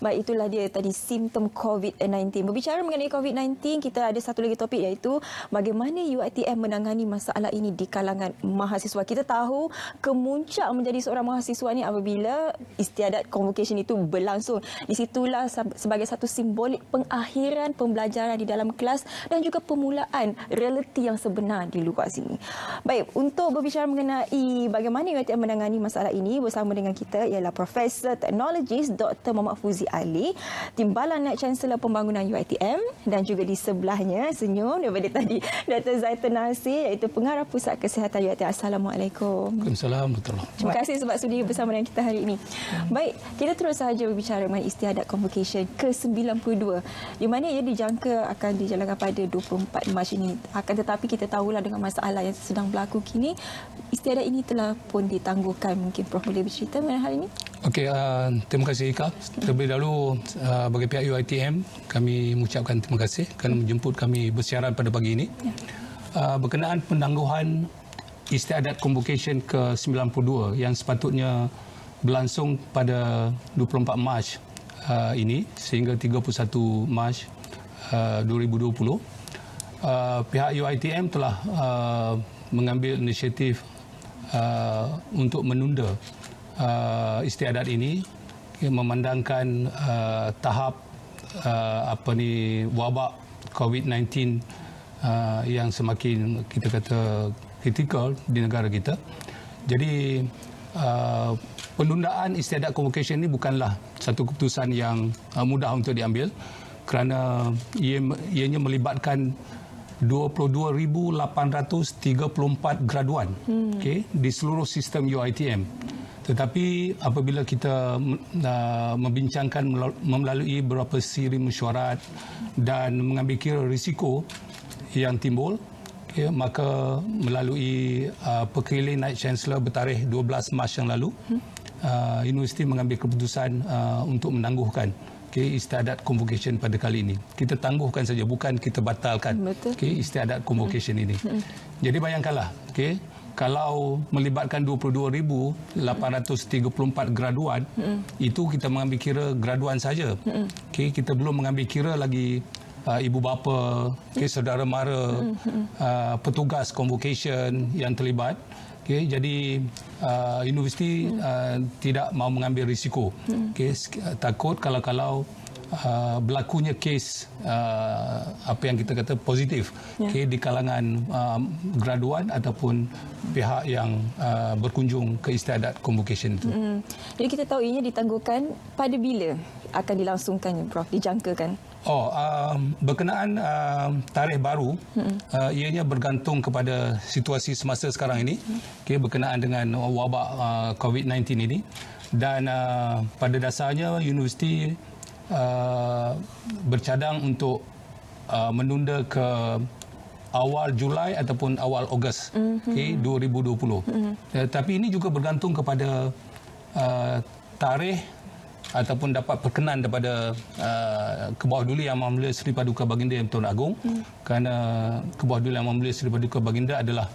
Baik, itulah dia tadi simptom COVID-19. Berbicara mengenai COVID-19, kita ada satu lagi topik iaitu bagaimana UiTM menangani masalah ini di kalangan mahasiswa. Kita tahu kemuncak menjadi seorang mahasiswa ni apabila istiadat convocation itu berlangsung. Di situlah sebagai satu simbolik pengakhiran pembelajaran di dalam kelas dan juga permulaan realiti yang sebenar di luar sini. Baik, untuk berbicara mengenai bagaimana UiTM menangani masalah ini, bersama dengan kita ialah Profesor Teknologis Dr. Muhammad Fuzi Ali, Timbalan Naib Chancellor Pembangunan UiTM, dan juga di sebelahnya senyum daripada tadi Dr. Zaitun Nasir, iaitu Pengarah Pusat Kesihatan UiTM. Assalamualaikum. Waalaikumsalam. Terima kasih sebab sudi bersama dengan kita hari ini. Baik, kita terus sahaja berbicara mengenai istiadat convocation ke-92 di mana ia dijangka akan dijalankan pada 24 Mac ini. Akan tetapi kita tahulah dengan masalah yang sedang berlaku kini, istiadat ini telah pun ditangguhkan. Mungkin Prof boleh bercerita mengenai hal ini? Okey, terima kasih Ika. Terlebih dahulu bagi pihak UiTM, kami mengucapkan terima kasih kerana menjemput kami bersiaran pada pagi ini. Berkenaan penangguhan istiadat convocation ke-92 yang sepatutnya berlangsung pada 24 Mac ini sehingga 31 Mac 2020, pihak UiTM telah mengambil inisiatif untuk menunda istiadat ini memandangkan tahap wabak COVID-19 yang semakin kita kata kritikal di negara kita. Jadi penundaan istiadat convocation ini bukanlah satu keputusan yang mudah untuk diambil kerana ianya melibatkan 22,834 graduan di seluruh sistem UiTM. Tetapi apabila kita membincangkan melalui beberapa siri mesyuarat dan mengambil kira risiko yang timbul, maka melalui perkeliling Naib Chancellor bertarikh 12 Mac yang lalu, universiti mengambil keputusan untuk menangguhkan istiadat convocation pada kali ini. Kita tangguhkan saja, bukan kita batalkan istiadat convocation ini. Jadi bayangkanlah, kalau melibatkan 22,834 graduan, itu kita mengambil kira graduan saja. Kita belum mengambil kira lagi ibu bapa, saudara mara, petugas convocation yang terlibat. Jadi universiti tidak mahu mengambil risiko. Takut kalau berlakunya kes apa yang kita kata positif di kalangan graduan ataupun pihak yang berkunjung ke istiadat convocation itu. Jadi kita tahu ianya ditangguhkan pada bila akan dilangsungkannya, Prof, dijangkakan? Berkenaan tarikh baru, ianya bergantung kepada situasi semasa sekarang ini, berkenaan dengan wabak COVID-19 ini. Dan pada dasarnya universiti bercadang untuk menunda ke awal Julai ataupun awal Ogos 2020. Tapi ini juga bergantung kepada tarikh ataupun dapat perkenan daripada Kebawah-Duli Yang Maha Mulia Seri Paduka Baginda Yang Tuan Agong, kerana Kebawah-Duli Yang Maha Mulia Seri Paduka Baginda adalah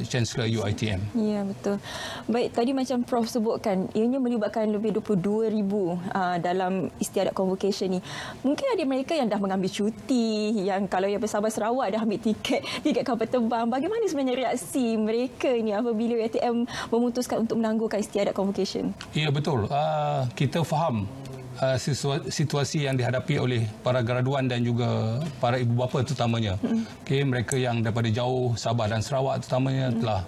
Chancellor UiTM. Ya, betul. Baik, tadi macam Prof sebutkan, ianya melibatkan lebih 22,000 dalam istiadat convocation ni. Mungkin ada mereka yang dah mengambil cuti, yang kalau yang bersabar Sarawak dah ambil tiket kapal terbang. Bagaimana sebenarnya reaksi mereka ini apabila UiTM memutuskan untuk menangguhkan istiadat convocation? Ya, betul. Kita faham situasi yang dihadapi oleh para graduan dan juga para ibu bapa terutamanya. Mereka yang daripada jauh, Sabah dan Sarawak terutamanya telah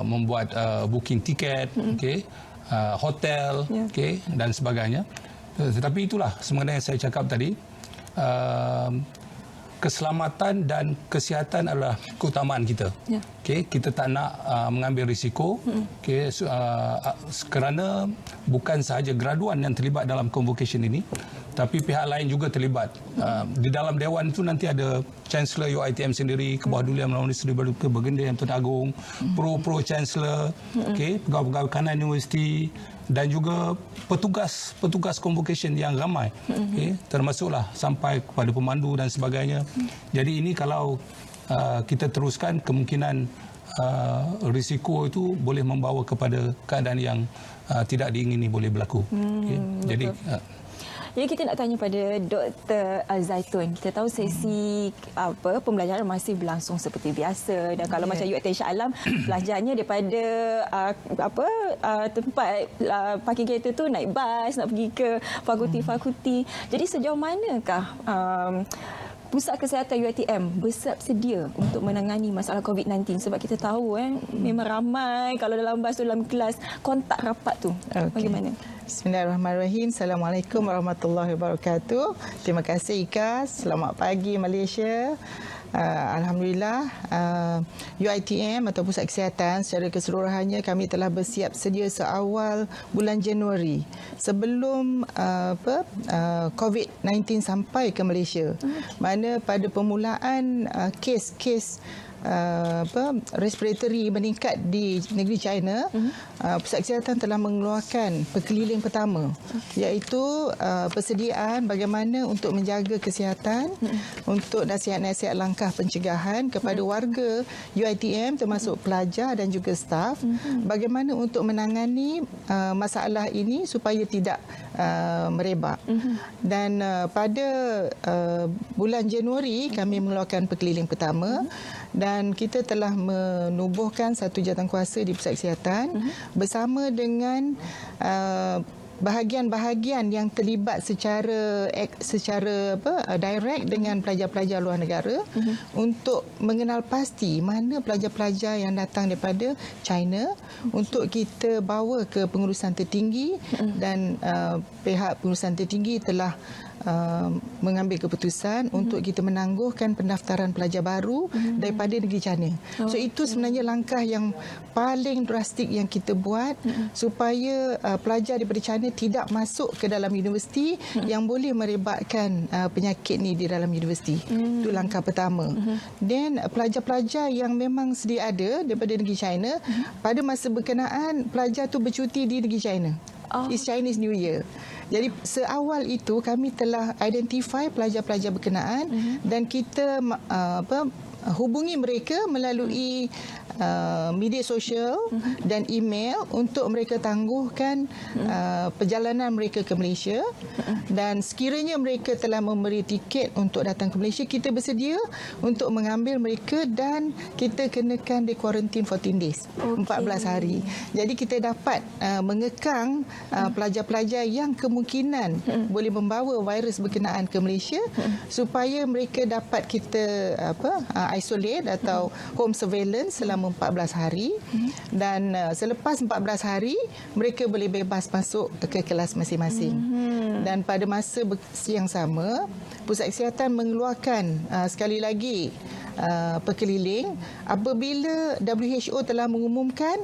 membuat booking tiket, hotel, dan sebagainya. Tetapi itulah sebenarnya yang saya cakap tadi, keselamatan dan kesihatan adalah keutamaan kita. Kita tak nak mengambil risiko, kerana bukan sahaja graduan yang terlibat dalam convocation ini, tapi pihak lain juga terlibat. Di dalam dewan itu nanti ada Chancellor UiTM sendiri, Kebawah-Duli Yang Maha Mulia Seri Paduka Baginda Yang Tuan Agong, Pro Chancellor, pegawai-pegawai kanan universiti, dan juga petugas convocation yang ramai, termasuklah sampai kepada pemandu dan sebagainya. Jadi ini kalau kita teruskan, kemungkinan risiko itu boleh membawa kepada keadaan yang tidak diingini boleh berlaku. Jadi Jadi kita nak tanya pada Dr. Zaitun. Kita tahu sesi pembelajaran masih berlangsung seperti biasa, dan kalau macam UiTM Shah Alam belajarnya daripada tempat parking kereta tu naik bas nak pergi ke fakulti-fakulti. Jadi sejauh manakah Pusat Kesihatan UiTM bersiap sedia untuk menangani masalah COVID-19? Sebab kita tahu memang ramai kalau dalam bas tu, dalam kelas, kontak rapat tu. Bagaimana? Bismillahirrahmanirrahim. Assalamualaikum warahmatullahi wabarakatuh. Terima kasih Ika. Selamat pagi Malaysia. Alhamdulillah, UiTM atau Pusat Kesihatan secara keseluruhannya kami telah bersiap sedia seawal bulan Januari sebelum COVID-19 sampai ke Malaysia. Mana pada permulaan kes-kes respiratory meningkat di negeri China, Pusat Kesihatan telah mengeluarkan pekeliling pertama, iaitu persediaan bagaimana untuk menjaga kesihatan, untuk nasihat-nasihat langkah pencegahan kepada warga UiTM termasuk pelajar dan juga staf, bagaimana untuk menangani masalah ini supaya tidak merebak. Dan pada bulan Januari kami mengeluarkan pekeliling pertama, dan kita telah menubuhkan satu jawatankuasa di Pusat Kesihatan bersama dengan bahagian-bahagian yang terlibat secara direct dengan pelajar-pelajar luar negara untuk mengenal pasti mana pelajar-pelajar yang datang daripada China untuk kita bawa ke pengurusan tertinggi, dan pihak pengurusan tertinggi telah mengambil keputusan untuk kita menangguhkan pendaftaran pelajar baru daripada negeri China. So itu sebenarnya langkah yang paling drastik yang kita buat supaya pelajar daripada China tidak masuk ke dalam universiti yang boleh merebakkan penyakit ni di dalam universiti. Itu langkah pertama. Dan pelajar-pelajar yang memang sedia ada daripada negeri China, pada masa berkenaan pelajar tu bercuti di negeri China. It's Chinese New Year. Jadi seawal itu kami telah identify pelajar-pelajar berkenaan dan kita hubungi mereka melalui media sosial dan email untuk mereka tangguhkan perjalanan mereka ke Malaysia, dan sekiranya mereka telah memberi tiket untuk datang ke Malaysia, kita bersedia untuk mengambil mereka dan kita kenakan di kuarantin 14 days, 14 hari. Jadi kita dapat mengekang pelajar-pelajar yang kemungkinan boleh membawa virus berkenaan ke Malaysia supaya mereka dapat kita isolate atau home surveillance selama 14 hari, dan selepas 14 hari mereka boleh bebas masuk ke kelas masing-masing. Dan pada masa yang sama, Pusat Kesihatan mengeluarkan sekali lagi pekeliling apabila WHO telah mengumumkan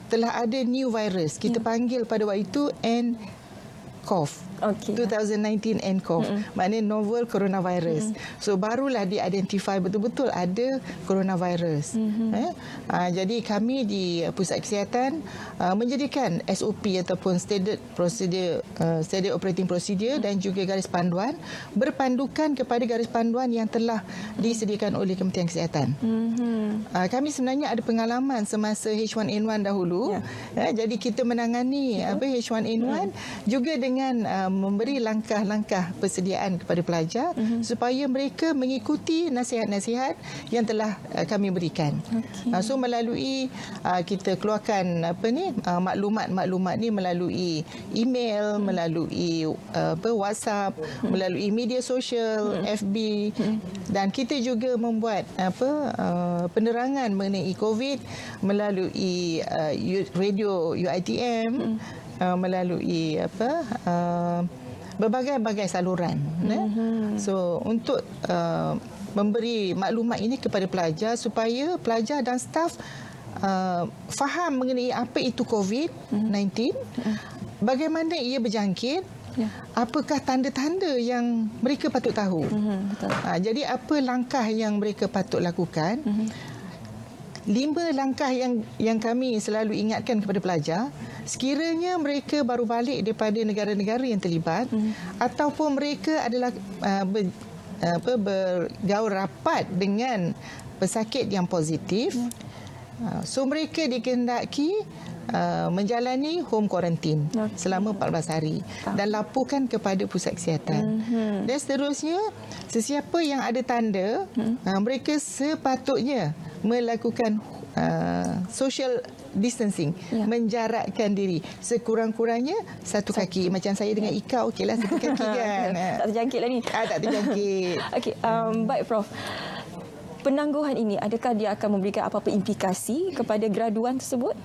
telah ada new virus. Kita panggil pada waktu itu nCoV. 2019 nCoV, maknanya novel coronavirus. So barulah diidentify betul-betul ada coronavirus. Jadi kami di Pusat Kesihatan menjadikan SOP ataupun standard operating procedure dan juga garis panduan berpandukan kepada garis panduan yang telah disediakan oleh Kementerian Kesihatan. Kami sebenarnya ada pengalaman semasa H1N1 dahulu. Jadi kita menangani H1N1 juga dengan memberi langkah-langkah persediaan kepada pelajar supaya mereka mengikuti nasihat-nasihat yang telah kami berikan. So melalui kita keluarkan maklumat-maklumat ni melalui email, melalui WhatsApp, melalui media sosial, FB, dan kita juga membuat penerangan mengenai COVID melalui radio UiTM, melalui berbagai-bagai saluran. So untuk memberi maklumat ini kepada pelajar supaya pelajar dan staf faham mengenai apa itu COVID-19, bagaimana ia berjangkit, apakah tanda-tanda yang mereka patut tahu. Jadi apa langkah yang mereka patut lakukan. 5 langkah yang kami selalu ingatkan kepada pelajar. Sekiranya mereka baru balik daripada negara-negara yang terlibat ataupun mereka adalah bergaul rapat dengan pesakit yang positif, So mereka dikehendaki menjalani home quarantine selama 14 hari dan laporkan kepada pusat kesihatan. Dan seterusnya, sesiapa yang ada tanda, mereka sepatutnya melakukan social distancing, menjarakkan diri sekurang-kurangnya 1 kaki. Macam saya dengan Ika, okeylah 1 kaki kan. Tak terjangkit lah ni. Tak terjangkit. Okey, baik Prof. Penangguhan ini, adakah dia akan memberikan apa-apa implikasi kepada graduan tersebut?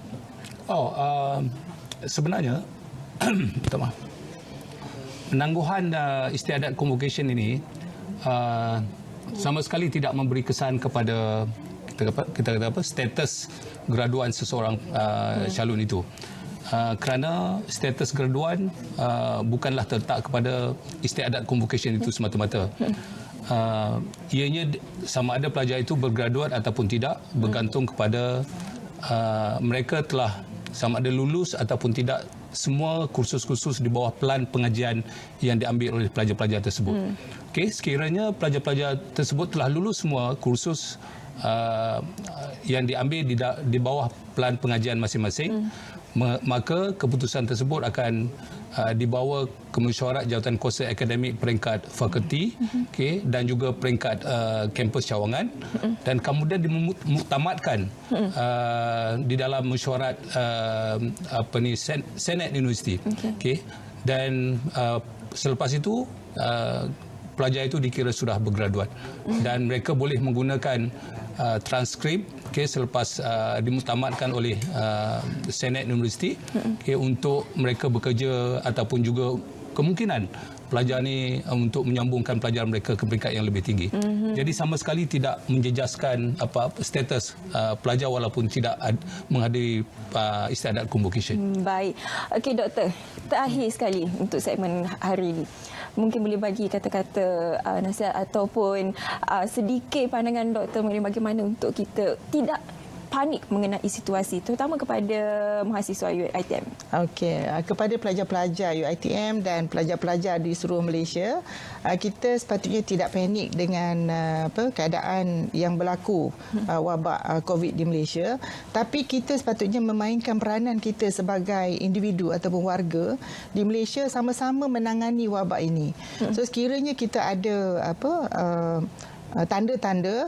Sebenarnya, minta maaf. Penangguhan istiadat convocation ini sama sekali tidak memberi kesan kepada kita kata apa, status graduan seseorang calon itu. Kerana status graduan bukanlah terletak kepada istiadat convocation itu semata-mata. Ianya sama ada pelajar itu bergraduat ataupun tidak bergantung kepada mereka telah sama ada lulus ataupun tidak semua kursus-kursus di bawah pelan pengajian yang diambil oleh pelajar-pelajar tersebut. Okey, sekiranya pelajar-pelajar tersebut telah lulus semua kursus yang diambil di bawah pelan pengajian masing-masing, maka keputusan tersebut akan dibawa ke mesyuarat jawatan kuasa akademik peringkat fakulti, okay, dan juga peringkat kampus cawangan, dan kemudian dimuktamadkan di dalam mesyuarat Senat Universiti. Okay. Dan selepas itu pelajar itu dikira sudah bergraduat dan mereka boleh menggunakan transkrip selepas dimuktamadkan oleh Senat Universiti untuk mereka bekerja ataupun juga kemungkinan pelajar ni untuk menyambungkan pelajaran mereka ke peringkat yang lebih tinggi. Jadi sama sekali tidak menjejaskan status pelajar walaupun tidak menghadiri istiadat convocation. Baik. Okey doktor, terakhir sekali untuk segmen hari ini. Mungkin boleh bagi kata-kata nasihat ataupun sedikit pandangan doktor mengenai bagaimana untuk kita tidak panik mengenai situasi, terutama kepada mahasiswa UiTM. Okey, kepada pelajar-pelajar UiTM dan pelajar-pelajar di seluruh Malaysia, kita sepatutnya tidak panik dengan keadaan yang berlaku wabak COVID di Malaysia, tapi kita sepatutnya memainkan peranan kita sebagai individu ataupun warga di Malaysia sama-sama menangani wabak ini. So sekiranya kita ada tanda-tanda,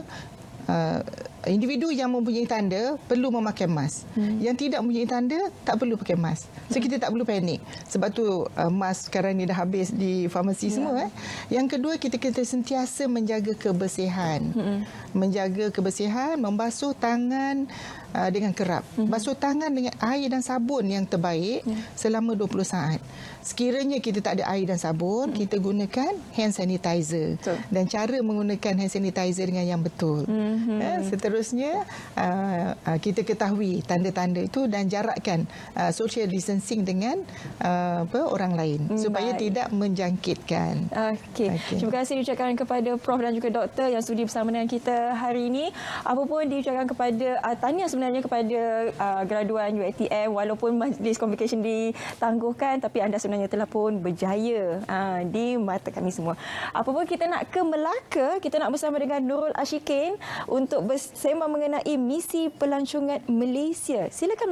individu yang mempunyai tanda perlu memakai mask. Yang tidak mempunyai tanda tak perlu pakai mask. So kita tak perlu panik. Sebab tu mask sekarang ni dah habis di farmasi semua. Yang kedua, kita sentiasa menjaga kebersihan. Menjaga kebersihan, membasuh tangan dengan kerap. Basuh tangan dengan air dan sabun yang terbaik selama 20 saat. Sekiranya kita tak ada air dan sabun, kita gunakan hand sanitizer. Dan cara menggunakan hand sanitizer dengan yang betul. Seterusnya, kita ketahui tanda-tanda itu dan jarakkan social distancing dengan orang lain supaya tidak menjangkitkan. Okey. Terima kasih diucapkan kepada Prof dan juga Doktor yang sudi bersama dengan kita hari ini. Apa pun diucapkan kepada tahniah sebenarnya kepada graduan UiTM, walaupun majlis convocation ditangguhkan, tapi anda sebenarnya telah pun berjaya di mata kami semua. Apa pun kita nak ke Melaka, kita nak bersama dengan Nurul Ashikin untuk bersembang mengenai misi pelancongan Malaysia. Silakan.